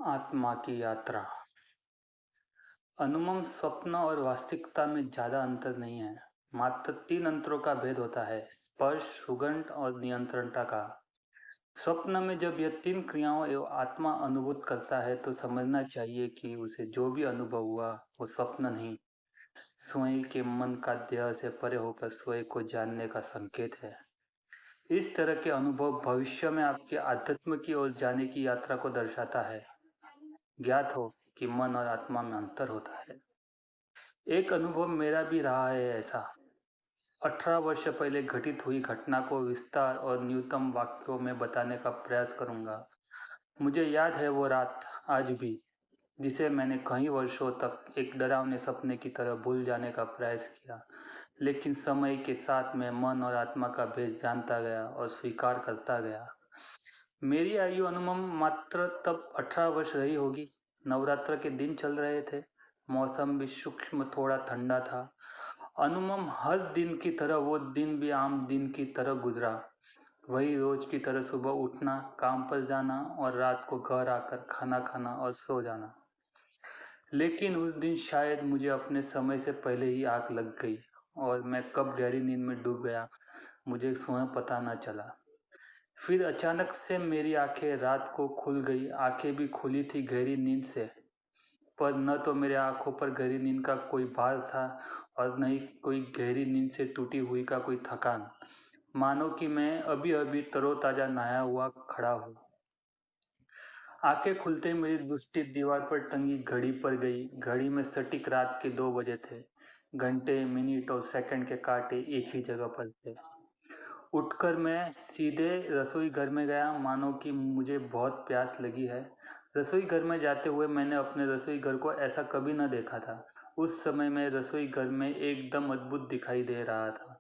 आत्मा की यात्रा। अनुमम स्वप्न और वास्तविकता में ज्यादा अंतर नहीं है। मात्र 3 अंतरों का भेद होता है: स्पर्श, सुगंध और नियंत्रणता का। स्वप्न में जब यह 3 क्रियाओं एवं आत्मा अनुभूत करता है तो समझना चाहिए कि उसे जो भी अनुभव हुआ वो स्वप्न नहीं, स्वयं के मन का देह से परे होकर स्वयं को जानने का संकेत है। इस तरह के अनुभव भविष्य में आपके आध्यात्म की ओर जाने की यात्रा को दर्शाता है। ज्ञात हो कि मन और आत्मा में अंतर होता है। एक अनुभव मेरा भी रहा है ऐसा। 18 वर्ष पहले घटित हुई घटना को विस्तार और न्यूनतम वाक्यों में बताने का प्रयास करूंगा। मुझे याद है वो रात आज भी, जिसे मैंने कई वर्षों तक एक डरावने सपने की तरह भूल जाने का प्रयास किया, लेकिन समय के साथ मैं मन और आत्मा का भेद जानता गया और स्वीकार करता गया। मेरी आयु अनुमान मात्र तब 18 वर्ष रही होगी। नवरात्र के दिन चल रहे थे, मौसम भी सूक्ष्म थोड़ा ठंडा था। अनुमान हर दिन की तरह वो दिन भी आम दिन की तरह गुजरा। वही रोज की तरह सुबह उठना, काम पर जाना और रात को घर आकर खाना खाना और सो जाना। लेकिन उस दिन शायद मुझे अपने समय से पहले ही आग लग गई और मैं कब गहरी नींद में डूब गया मुझे स्वयं पता न चला। फिर अचानक से मेरी आंखें रात को खुल गई। आंखें भी खुली थी गहरी नींद से, पर न तो मेरे आंखों पर गहरी नींद का कोई भार था और न ही कोई गहरी नींद से टूटी हुई का कोई थकान। मानो कि मैं अभी अभी तरोताजा नहाया हुआ खड़ा हूँ। आंखें खुलते ही मेरी दृष्टि दीवार पर टंगी घड़ी पर गई। घड़ी में सटीक रात के 2 बजे थे। घंटे, मिनट और सेकंड के कांटे एक ही जगह पर थे। उठकर मैं सीधे रसोई घर में गया, मानो कि मुझे बहुत प्यास लगी है। रसोई घर में जाते हुए मैंने अपने रसोई घर को ऐसा कभी न देखा था। उस समय मैं रसोई घर में एकदम अद्भुत दिखाई दे रहा था।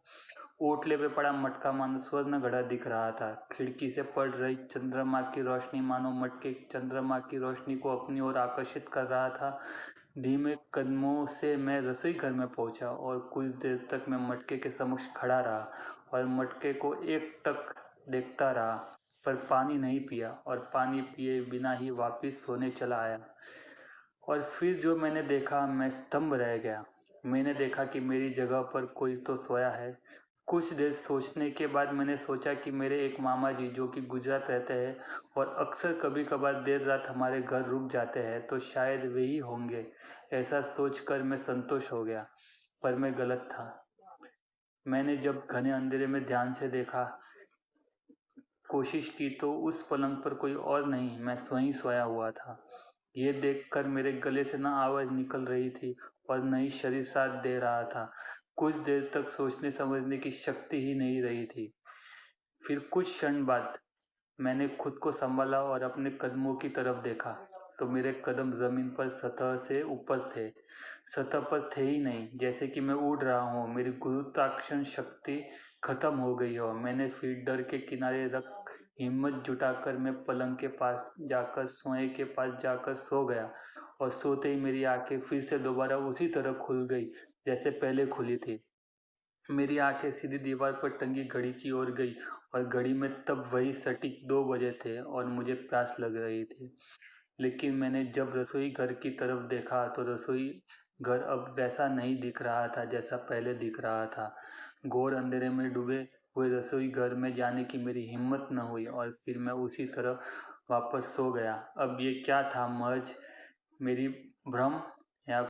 ओटले पे पड़ा मटका मानो स्वर्ण घड़ा दिख रहा था। खिड़की से पड़ रही चंद्रमा की रोशनी मानो मटके चंद्रमा की रोशनी को अपनी ओर आकर्षित कर रहा था। धीमे कदमों से मैं रसोई घर में पहुंचा और कुछ देर तक मैं मटके के समक्ष खड़ा रहा और मटके को एकटक देखता रहा, पर पानी नहीं पिया और पानी पिए बिना ही वापस सोने चला आया। और फिर जो मैंने देखा, मैं स्तंभ रह गया। मैंने देखा कि मेरी जगह पर कोई तो सोया है। कुछ देर सोचने के बाद मैंने सोचा कि मेरे एक मामा जी जो कि गुजरात रहते हैं और अक्सर कभी कभार देर रात हमारे घर रुक जाते हैं, तो शायद वे ही होंगे। ऐसा सोचकर मैं संतुष्ट हो गया, पर मैं गलत था। मैंने जब घने अंधेरे में ध्यान से देखा कोशिश की तो उस पलंग पर कोई और नहीं, मैं स्वयं सोया हुआ था। ये देखकर मेरे गले से न आवाज निकल रही थी और न ही शरीर साथ दे रहा था। कुछ देर तक सोचने समझने की शक्ति ही नहीं रही थी। फिर कुछ क्षण बाद मैंने खुद को संभाला और अपने कदमों की तरफ देखा, तो मेरे कदम जमीन पर सतह से ऊपर थे। सतह पर थे ही नहीं, जैसे कि मैं उड़ रहा हूँ। मेरी गुरुत्वाकर्षण शक्ति खत्म हो गई हो। मैंने फिर डर के किनारे रख हिम्मत जुटाकर मैं पलंग के पास जाकर सोए के पास जाकर सो गया और सोते ही मेरी आंखें फिर से दोबारा उसी तरह खुल गई जैसे पहले खुली थी। मेरी आंखें सीधी दीवार पर टंगी घड़ी की ओर गई और घड़ी में तब वही सटीक 2 बजे थे और मुझे प्यास लग रही थी। लेकिन मैंने जब रसोई घर की तरफ देखा तो रसोई घर अब वैसा नहीं दिख रहा था जैसा पहले दिख रहा था। घोर अंधेरे में डूबे हुए रसोई घर में जाने की मेरी हिम्मत न हुई और फिर मैं उसी तरह वापस सो गया। अब ये क्या था, महज मेरी भ्रम